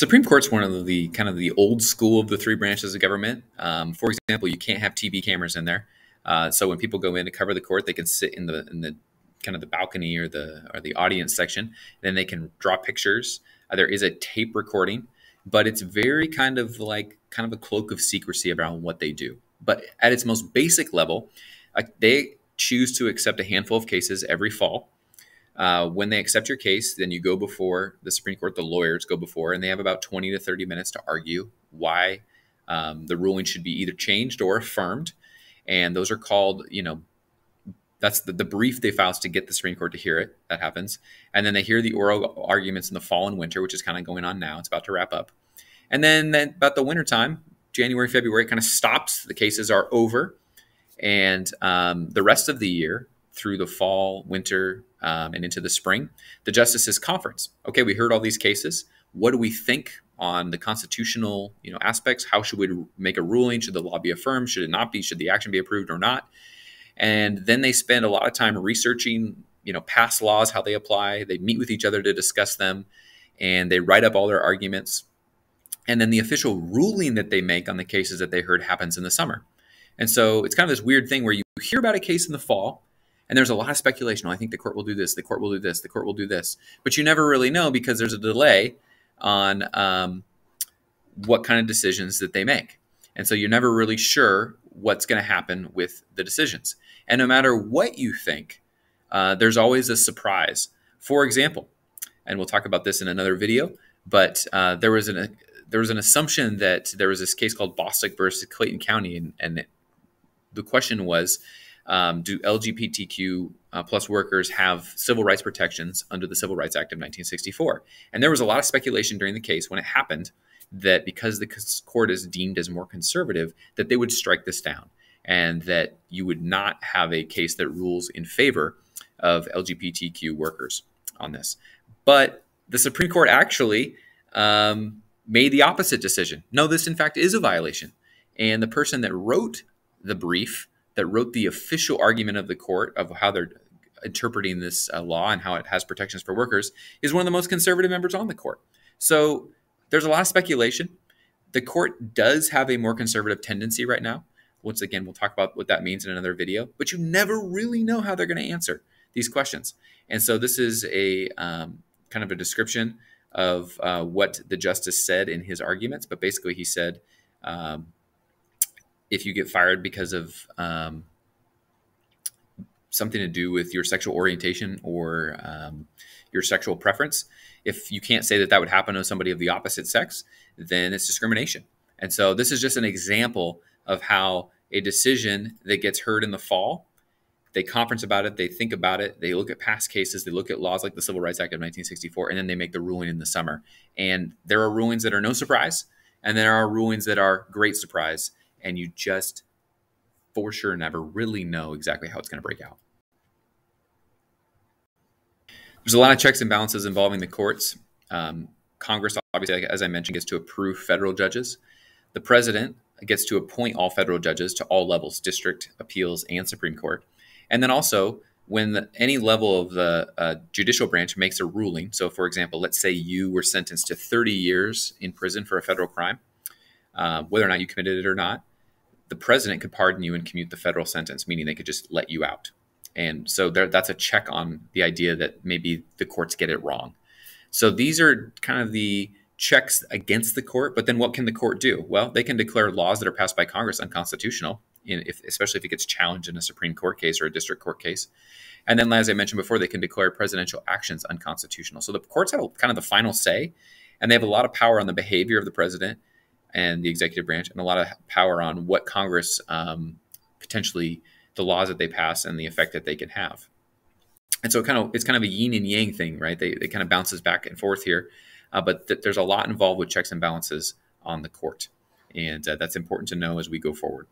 Supreme Court's one of the kind of the old school of the three branches of government. For example, you can't have TV cameras in there. So when people go in to cover the court, they can sit in the kind of the balcony or the audience section. Then they can draw pictures. There is a tape recording, but it's very kind of a cloak of secrecy around what they do. But at its most basic level, they choose to accept a handful of cases every fall. When they accept your case, then you go before the Supreme Court, the lawyers go before, and they have about 20 to 30 minutes to argue why the ruling should be either changed or affirmed. And those are called, that's the brief they file to get the Supreme Court to hear it. That happens. And then they hear the oral arguments in the fall and winter, which is kind of going on now. It's about to wrap up. And then about the winter time, January, February, it kind of stops. The cases are over. And the rest of the year, through the fall, winter, and into the spring, the justices conference. Okay, we heard all these cases. What do we think on the constitutional, aspects? How should we make a ruling? Should the law be affirmed? Should it not be? Should the action be approved or not? And then they spend a lot of time researching, past laws, how they apply. They meet with each other to discuss them, and they write up all their arguments. And then the official ruling that they make on the cases that they heard happens in the summer. And so it's kind of this weird thing where you hear about a case in the fall, and there's a lot of speculation. Oh, I think the court will do this. The court will do this. The court will do this. But you never really know because there's a delay on what kind of decisions that they make. And so you're never really sure what's going to happen with the decisions. And no matter what you think, there's always a surprise. For example, and we'll talk about this in another video, but there was an assumption that there was this case called Bostock versus Clayton County, and the question was, do LGBTQ plus workers have civil rights protections under the Civil Rights Act of 1964? And there was a lot of speculation during the case when it happened that because the court is deemed as more conservative, that they would strike this down and that you would not have a case that rules in favor of LGBTQ workers on this. But the Supreme Court actually made the opposite decision. No, this in fact is a violation. And the person that wrote the brief, that wrote the official argument of the court of how they're interpreting this law and how it has protections for workers, is one of the most conservative members on the court. So there's a lot of speculation. The court does have a more conservative tendency right now. Once again, we'll talk about what that means in another video, but you never really know how they're going to answer these questions. And so this is a kind of a description of what the justice said in his arguments. But basically he said, if you get fired because of something to do with your sexual orientation or your sexual preference, if you can't say that that would happen to somebody of the opposite sex, then it's discrimination. And so this is just an example of how a decision that gets heard in the fall, they conference about it, they think about it, they look at past cases, they look at laws like the Civil Rights Act of 1964, and then they make the ruling in the summer. And there are rulings that are no surprise, and there are rulings that are great surprise, and you just for sure never really know exactly how it's going to break out. There's a lot of checks and balances involving the courts. Congress, obviously, as I mentioned, gets to approve federal judges. The president gets to appoint all federal judges to all levels, district, appeals, and Supreme Court. And then also, when any level of the judicial branch makes a ruling, so for example, let's say you were sentenced to 30 years in prison for a federal crime, whether or not you committed it or not, the president could pardon you and commute the federal sentence, meaning they could just let you out. And so that's a check on the idea that maybe the courts get it wrong. So these are kind of the checks against the court. But then what can the court do? Well, they can declare laws that are passed by Congress unconstitutional, especially if it gets challenged in a Supreme Court case or a district court case. And then, as I mentioned before, they can declare presidential actions unconstitutional. So the courts have kind of the final say, and they have a lot of power on the behavior of the president and the executive branch, and a lot of power on what Congress potentially, the laws that they pass and the effect that they can have. And so it's kind of a yin and yang thing, right? They kind of bounces back and forth here, but there's a lot involved with checks and balances on the court. And that's important to know as we go forward.